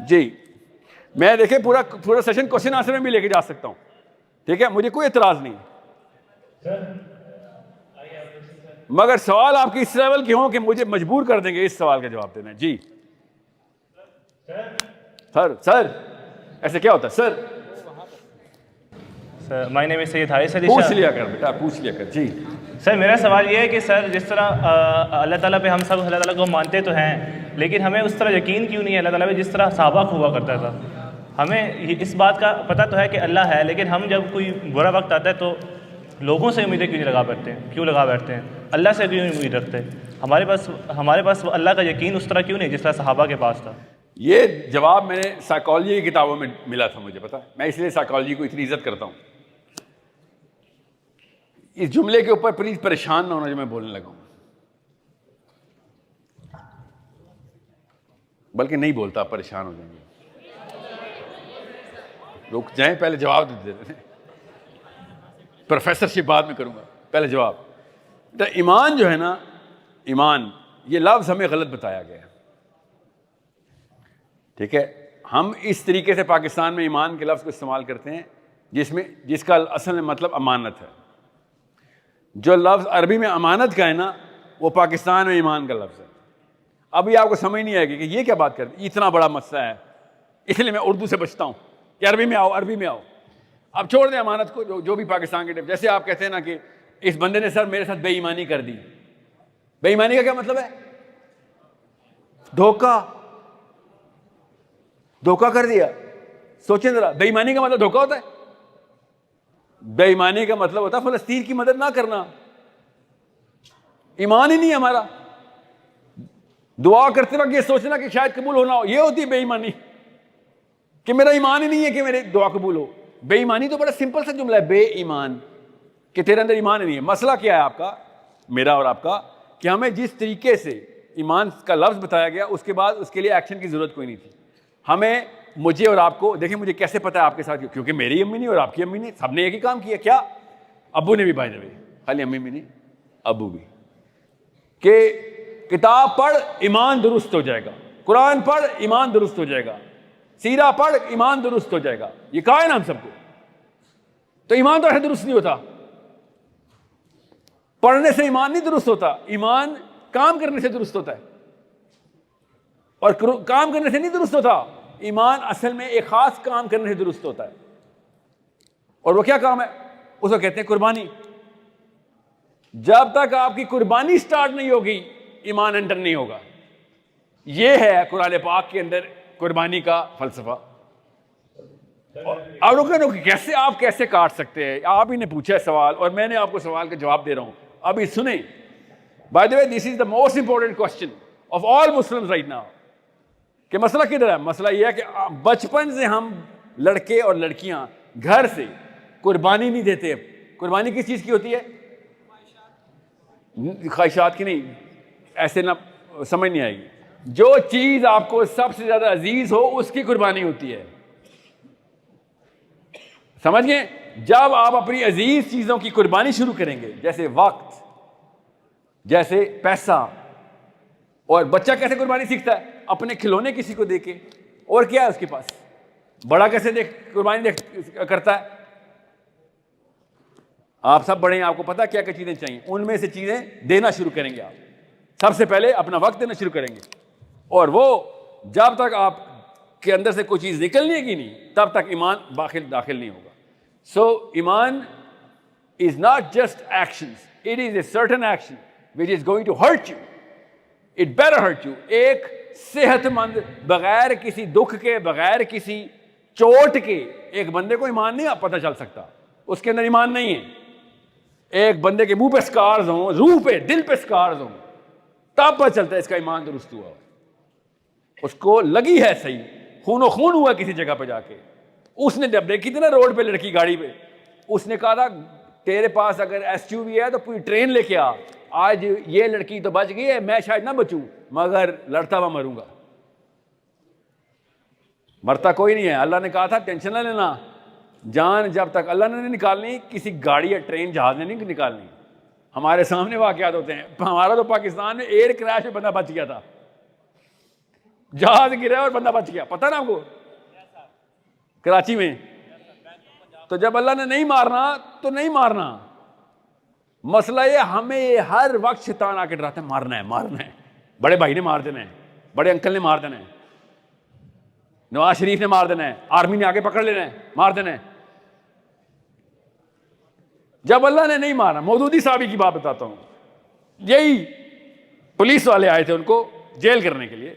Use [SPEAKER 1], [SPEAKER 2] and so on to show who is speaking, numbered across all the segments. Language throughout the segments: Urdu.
[SPEAKER 1] جی میں دیکھیں پورا سیشن کوشچن آنسر میں بھی لے کے جا سکتا ہوں, ٹھیک ہے, مجھے کوئی اعتراض نہیں, مگر سوال آپ کے اس لیول کے ہوں کہ مجھے مجبور کر دیں گے اس سوال کا جواب دینا. جی سر ایسے کیا ہوتا ہے سر؟
[SPEAKER 2] سر مائی نیم از سید حارث علی
[SPEAKER 1] پوچھ
[SPEAKER 2] شاہ.
[SPEAKER 1] لیا کر بیٹا, پوچھ لیا کر. جی
[SPEAKER 2] سر میرا سوال یہ ہے کہ سر جس طرح اللہ تعالیٰ پہ ہم سب اللہ تعالیٰ کو مانتے تو ہیں, لیکن ہمیں اس طرح یقین کیوں نہیں ہے اللہ تعالیٰ پہ جس طرح صحابہ کو ہوا کرتا تھا؟ ہمیں اس بات کا پتہ تو ہے کہ اللہ ہے, لیکن ہم جب کوئی برا وقت آتا ہے تو لوگوں سے امیدیں کیوں نہیں لگا بیٹھتے ہیں, اللہ سے کیوں امید رکھتے ہیں؟ ہمارے پاس اللہ کا یقین اس طرح کیوں نہیں جس طرح صحابہ کے پاس تھا؟ یہ
[SPEAKER 1] جواب میں نے سائیکالوجی کی کتابوں میں ملا تھا مجھے پتا, میں اس لیے سائیکالوجی کو اتنی عزت کرتا ہوں. اس جملے کے اوپر پلیز پریشان نہ ہونا جو میں بولنے لگا ہوں, بلکہ نہیں بولتا, پریشان ہو جائیں گے. رک جائیں, پہلے جواب دے دیتے ہیں, پروفیسر شپ بعد میں کروں گا, پہلے جواب. ایمان جو ہے نا, ایمان یہ لفظ ہمیں غلط بتایا گیا ہے, ٹھیک ہے. ہم اس طریقے سے پاکستان میں ایمان کے لفظ کو استعمال کرتے ہیں جس کا اصل میں مطلب امانت ہے. جو لفظ عربی میں امانت کا ہے نا, وہ پاکستان میں ایمان کا لفظ ہے. ابھی آپ کو سمجھ نہیں آئے گی کہ یہ کیا بات کرتے, اتنا بڑا مسئلہ ہے, اس لیے میں اردو سے بچتا ہوں کہ عربی میں آؤ. اب چھوڑ دیں امانت کو, جو بھی پاکستان کے, جیسے آپ کہتے ہیں نا کہ اس بندے نے سر میرے ساتھ بے ایمانی کر دی. بے ایمانی کا کیا مطلب ہے؟ دھوکہ کر دیا. سوچیں ذرا, بے ایمانی کا مطلب دھوکہ ہوتا ہے؟ بے ایمانی کا مطلب ہوتا ہے فلسطین کی مدد نہ کرنا. ایمان ہی نہیں ہے ہمارا. دعا کرتے وقت یہ سوچنا کہ شاید قبول ہونا ہو, یہ ہوتی ہے بے ایمانی, کہ میرا ایمان ہی نہیں ہے کہ میری دعا قبول ہو. بے ایمانی تو بڑا سمپل سا جملہ ہے, بے ایمان, کہ تیرے اندر ایمان ہی نہیں ہے. مسئلہ کیا ہے آپ کا, میرا اور آپ کا, کہ ہمیں جس طریقے سے ایمان کا لفظ بتایا گیا اس کے بعد اس کے لیے ایکشن کی ضرورت کوئی نہیں تھی. ہمیں, مجھے اور آپ کو, دیکھیں مجھے کیسے پتا ہے آپ کے ساتھ, کیونکہ میری امی نہیں اور آپ کی امی نہیں, سب نے ایک ہی کام کیا. کیا؟ ابو نے بھی, بھائی نے بھی, خالی امی بھی نہیں, ابو بھی, کہ کتاب پڑھ ایمان درست ہو جائے گا, قرآن پڑھ ایمان درست ہو جائے گا, سیرہ پڑھ ایمان درست ہو جائے گا. یہ کہا ہے نا ہم سب کو. تو ایمان تو ایسے درست نہیں ہوتا, پڑھنے سے ایمان نہیں درست ہوتا, ایمان کام کرنے سے درست ہوتا ہے, اور کام کرنے سے نہیں درست ہوتا. ایمان اصل میں ایک خاص کام کرنے سے درست ہوتا ہے, اور وہ کیا کام ہے؟ اس کو کہتے ہیں قربانی. جب تک آپ کی قربانی سٹارٹ نہیں ہوگی ایمان انٹر نہیں ہوگا. یہ ہے قرآن پاک کے اندر قربانی کا فلسفہ. اور کیسے آپ کیسے کاٹ سکتے ہیں؟ آپ ہی نے پوچھا سوال اور میں نے آپ کو سوال کا جواب دے رہا ہوں. ابھی سنیں, by the way this is the most important question of all Muslims right now, کہ مسئلہ کدھر ہے؟ مسئلہ یہ ہے کہ بچپن سے ہم لڑکے اور لڑکیاں گھر سے قربانی نہیں دیتے. قربانی کس چیز کی ہوتی ہے؟ خواہشات کی نہیں, ایسے نہ سمجھ نہیں آئے گی. جو چیز آپ کو سب سے زیادہ عزیز ہو اس کی قربانی ہوتی ہے. سمجھ گئے؟ جب آپ اپنی عزیز چیزوں کی قربانی شروع کریں گے, جیسے وقت, جیسے پیسہ, اور بچہ کیسے قربانی سیکھتا ہے؟ اپنے کھلونے کسی کو دے کے, اور کیا ہے اس کے پاس. بڑا کیسے قربانی کرتا ہے؟ آپ سب بڑے ہیں, آپ کو پتا کیا کیا چیزیں چاہیے, ان میں سے چیزیں دینا شروع کریں گے. آپ سب سے پہلے اپنا وقت دینا شروع کریں گے, اور وہ جب تک آپ کے اندر سے کوئی چیز نکلنے کی نہیں تب تک ایمان داخل نہیں ہوگا. سو ایمان is not just actions, it is a certain action which is going to hurt you. It better hurt you. ایک صحت مند, بغیر کسی دکھ کے, بغیر کسی چوٹ کے ایک بندے کو ایمان نہیں پتہ چل سکتا, اس کے اندر ایمان نہیں ہے. ایک بندے کے منہ پہ سکارز ہوں, روح پہ, دل پہ سکارز ہوں, تب پتہ چلتا ہے اس کا ایمان درست ہوا. اس کو لگی ہے صحیح, خون و خون ہوا کسی جگہ پہ جا کے. اس نے جب دیکھی تھی نا روڈ پہ لڑکی گاڑی پہ, اس نے کہا تھا تیرے پاس اگر ایس یو وی ہے تو پوری ٹرین لے کے آ, آج یہ لڑکی تو بچ گئی ہے, میں شاید نہ بچوں مگر لڑتا ہوا مروں گا. مرتا کوئی نہیں ہے. اللہ نے کہا تھا ٹینشن نہ لینا, جان جب تک اللہ نے نہیں نکالنی, کسی گاڑی یا ٹرین جہاز نے نہیں نکالنی. ہمارے سامنے واقعات ہوتے ہیں. ہمارا تو پاکستان میں ایئر کریش میں بندہ بچ گیا تھا, جہاز گرا اور بندہ بچ گیا, پتہ نا آپ کو, کراچی میں. تو جب اللہ نے نہیں مارنا تو نہیں مارنا. مسئلہ یہ ہمیں یہ ہر وقت شیطان آ کے ڈراتا ہے مارنا ہے مارنا ہے. بڑے بھائی نے مار دینا ہے, بڑے انکل نے مار دینا ہے, نواز شریف نے مار دینا ہے, آرمی نے آگے پکڑ لینا ہے, مار دینا ہے. جب اللہ نے نہیں مارا, مودودی صاحبی کی بات بتاتا ہوں, یہی پولیس والے آئے تھے ان کو جیل کرنے کے لیے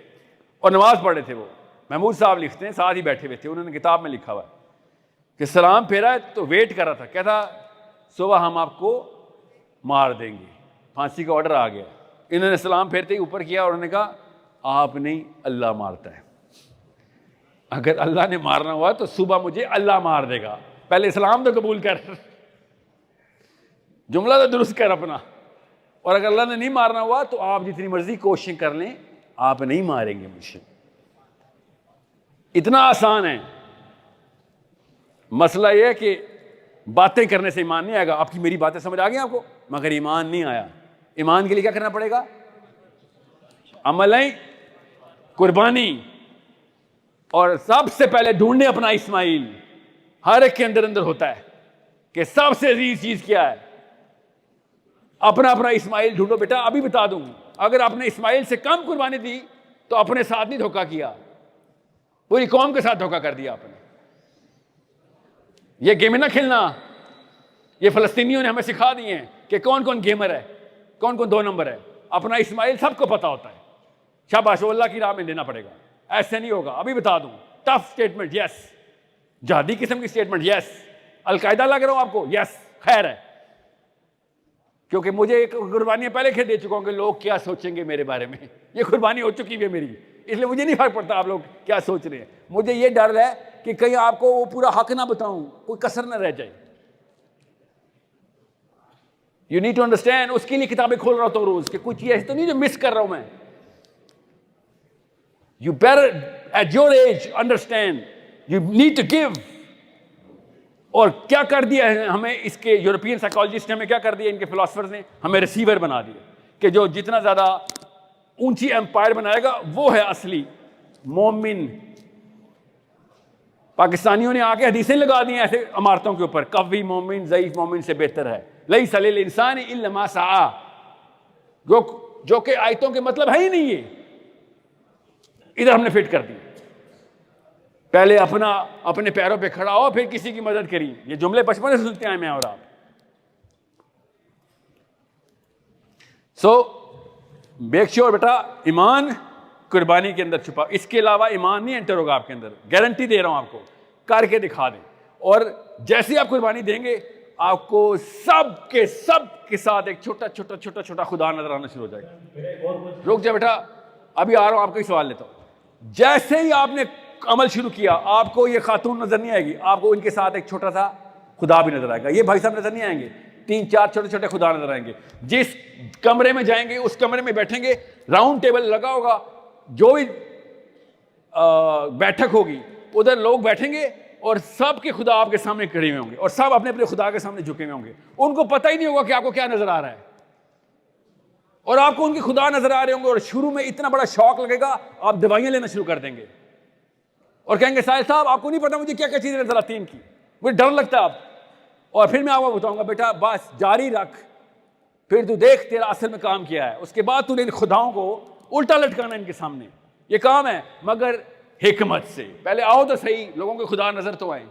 [SPEAKER 1] اور نماز پڑھ رہے تھے. وہ محمود صاحب لکھتے ہیں, ساتھ ہی بیٹھے ہوئے تھے, انہوں نے کتاب میں لکھا ہوا ہے کہ سلام پھیرا تو ویٹ کر رہا تھا, کہتا صبح ہم آپ کو مار دیں گے, پھانسی کا آرڈر آ گیا. انہوں نے سلام پھیرتے ہی اوپر کیا اور انہوں نے کہا آپ نہیں, اللہ مارتا ہے. اگر اللہ نے مارنا ہوا تو صبح مجھے اللہ مار دے گا, پہلے اسلام تو قبول کر, جملہ تو درست کر اپنا. اور اگر اللہ نے نہیں مارنا ہوا تو آپ جتنی مرضی کوششیں کر لیں, آپ نہیں ماریں گے مجھے. اتنا آسان ہے. مسئلہ یہ ہے کہ باتیں کرنے سے ایمان نہیں آئے گا. آپ کی میری باتیں سمجھ آ گئی آپ کو, مگر ایمان نہیں آیا. ایمان کے لیے کیا کرنا پڑے گا؟ عملیں, قربانی, اور سب سے پہلے ڈھونڈنے اپنا اسماعیل. ہر ایک کے اندر ہوتا ہے کہ سب سے عزیز چیز کیا ہے, اپنا اپنا اسماعیل ڈھونڈو. بیٹا ابھی بتا دوں, اگر آپ نے اسماعیل سے کم قربانی دی تو اپنے ساتھ نہیں دھوکہ کیا, پوری قوم کے ساتھ دھوکہ کر دیا آپ نے. یہ گیم نہ کھیلنا. یہ فلسطینیوں نے ہمیں سکھا دیے ہیں کہ کون کون گیمر ہے, کون کون 2 نمبر ہے. اپنا اسماعیل سب کو پتا ہوتا ہے. شاباش, اللہ کی راہ میں دینا پڑے گا. ایسے نہیں ہوگا. ابھی بتا دوں, ٹف سٹیٹمنٹ یس, جہادی قسم کی سٹیٹمنٹ یس, القاعدہ لگ رہا ہوں آپ کو یس, خیر ہے, کیونکہ مجھے ایک قربانیاں پہلے دے چکا ہوں کہ لوگ کیا سوچیں گے میرے بارے میں. یہ قربانی ہو چکی ہے میری, اس لیے مجھے نہیں فرق پڑتا آپ لوگ کیا سوچ رہے ہیں. مجھے یہ ڈر ہے کہ کہیں آپ کو وہ پورا حق نہ بتاؤں, کوئی کسر نہ رہ جائے. You need to understand. اس کے لیے کتابیں کھول رہا ہوتا ہوں روز کہ کچھ ایسے تو نہیں جو مس کر رہا ہوں میں. You better at your age understand, you need to give. اور کیا کر دیا ہے ہمیں اس کے یورپین سائیکالوجسٹ نے, ہمیں کیا کر دیا ان کے فلاسفرز نے, ہمیں ریسیور بنا دیا کہ جو جتنا زیادہ اونچی امپائر بنائے گا وہ ہے اصلی مومن. پاکستانیوں نے آ کے حدیثیں لگا دی ہیں ایسے عمارتوں کے اوپر, قوی مومن ضعیف مومن سے بہتر ہے, لیس للانسان الا ما سعی, جو کہ آیتوں کے مطلب ہے ہی نہیں. ہے ادھر ہم نے فٹ کر دی. پہلے اپنے پیروں پہ کھڑا ہو پھر کسی کی مدد کری. یہ جملے بچپن سے سنتے ہیں میں اور آپ. سو میک شیور بیٹا ایمان قربانی کے اندر چھپا. اس کے علاوہ ایمان نہیں انٹر ہوگا آپ کے اندر, گارنٹی دے رہا ہوں آپ کو, کر کے دکھا دیں. اور جیسے آپ قربانی دیں گے آپ کو سب کے ساتھ ایک چھوٹا خدا نظر آنا شروع ہو جائے گا. رک جائے بیٹا, ابھی آ رہا ہوں, آپ کا ہی سوال لیتا ہوں. جیسے ہی آپ نے عمل شروع کیا آپ کو یہ خاتون نظر نہیں آئے گی, آپ کو ان کے ساتھ ایک چھوٹا سا خدا بھی نظر آئے گا. یہ بھائی صاحب نظر نہیں آئیں گے, 3-4 چھوٹے خدا نظر آئیں گے. جس کمرے میں جائیں گے اس کمرے میں بیٹھیں گے, راؤنڈ ٹیبل لگا ہوگا, جو بھی بیٹھک ہوگی ادھر لوگ بیٹھیں گے اور سب کے خدا آپ کے سامنے کھڑے ہوئے ہوں گے اور سب اپنے اپنے خدا کے سامنے جھکے ہوئے ہوں گے. ان کو پتہ ہی نہیں ہوگا کہ آپ کو کیا نظر آ رہا ہے, اور آپ کو ان کے خدا نظر آ رہے ہوں گے. اور شروع میں اتنا بڑا شوق لگے گا آپ دوائیاں لینا شروع کر دیں گے اور کہیں گے ساحل صاحب آپ کو نہیں پتا مجھے کیا کیا چیزیں نظر آتی ہیں ان کی, مجھے ڈر لگتا ہے آپ. اور پھر میں آپ کو بتاؤں گا بیٹا بس جاری رکھ, پھر تو دیکھ تیرا اصل میں کام کیا ہے. اس کے بعد تو نے ان خداؤں کو الٹا لٹکانا ان کے سامنے, یہ کام ہے, مگر حکمت سے. پہلے آؤ تو صحیح, لوگوں کے خدا نظر تو آئیں.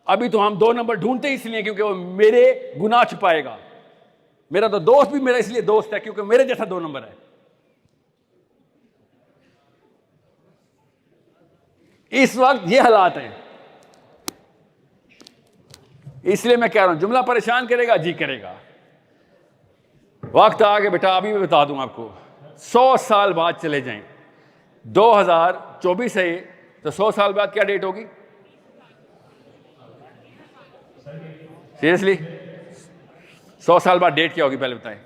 [SPEAKER 1] ابھی تو ہم 2 نمبر ڈھونڈتے اس لیے کیونکہ وہ میرے گناہ چھپائے گا. میرا تو دوست بھی میرا اس لیے دوست ہے کیونکہ میرے جیسا 2 نمبر ہے. اس وقت یہ حالات ہیں, اس لیے میں کہہ رہا ہوں جملہ پریشان کرے گا جی کرے گا. وقت آ گیا بیٹا, ابھی میں بتا دوں آپ کو, 100 سال بعد چلے جائیں, 2024 ہے تو 100 سال بعد کیا ڈیٹ ہوگی؟ سیریسلی 100 سال بعد ڈیٹ کیا ہوگی پہلے بتائیں.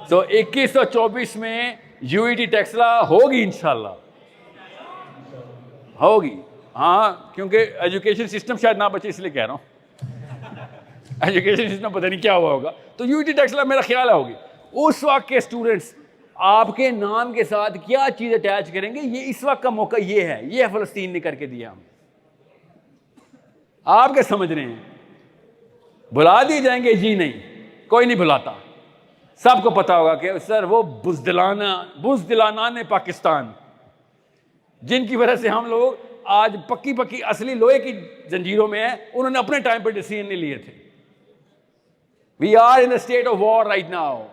[SPEAKER 1] تو 2124 میں UET ٹیکسلا ہوگی انشاءاللہ, ہوگی. ہاں کیونکہ ایجوکیشن سسٹم شاید نہ بچے اس لیے کہہ رہا ہوں, ایجوکیشن سسٹم پتہ نہیں کیا ہوا ہوگا, تو UET ٹیکسلا میرا خیال ہے ہوگی. اس وقت کے اسٹوڈنٹس آپ کے نام کے ساتھ کیا چیز اٹیچ کریں گے؟ یہ اس وقت کا موقع یہ ہے، یہ فلسطین نے کر کے دیا ہم. آپ کیا سمجھ رہے ہیں؟ بھلا دیے جائیں گے؟ جی نہیں، کوئی نہیں بھلاتا. سب کو پتا ہوگا کہ سر وہ بزدلانہ پاکستان جن کی وجہ سے ہم لوگ آج پکی اصلی لوہے کی زنجیروں میں ہیں، انہوں نے اپنے ٹائم پہ ڈیسیژن نہیں لیے تھے. We are in state of war right now.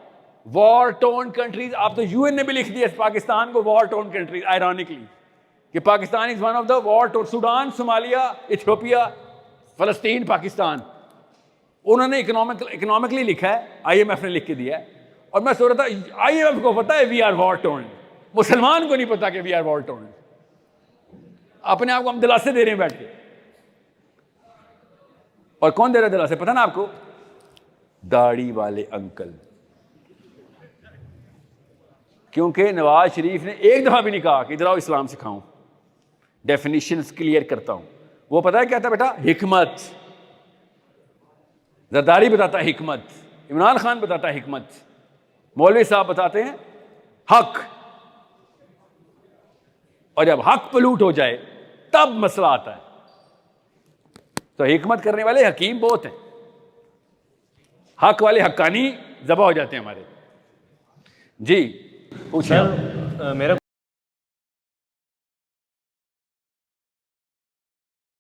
[SPEAKER 1] War torn countries, آپ تو یو این نے بھی لکھ دیا پاکستان کو وار ٹون کنٹریز آئرونکلی، کہ Pakistan is one of the war torn. Sudan, Somalia, Ethiopia, فلسطین، پاکستان، انہوں نے اکنامکلی لکھا ہے، آئی ایم ایف نے لکھ کے دیا ہے. اور میں سوچ رہا تھا آئی ایم ایف کو پتا ہے وی آر وار ٹون، مسلمان کو نہیں پتا کہ وی آر وار ٹون. اپنے آپ کو ہم دلاسے دے رہے ہیں بیٹھ کے. اور کون دے رہا ہے دلاسے پتہ نا آپ کو؟ داڑھی والے انکل. کیونکہ نواز شریف نے ایک دفعہ بھی نہیں کہا کہ ادھر آؤ اسلام سکھاؤں، ڈیفینیشنز کلیئر کرتا ہوں. وہ پتہ ہے کیا تھا بیٹا؟ حکمت. زرداری بتاتا ہے حکمت، عمران خان بتاتا ہے حکمت، مولوی صاحب بتاتے ہیں حق. اور جب حق پلوٹ ہو جائے تب مسئلہ آتا ہے. تو حکمت کرنے والے حکیم بہت ہیں، حق والے حقانی ذبح ہو جاتے ہیں ہمارے. جی پوچھیں.
[SPEAKER 2] میرا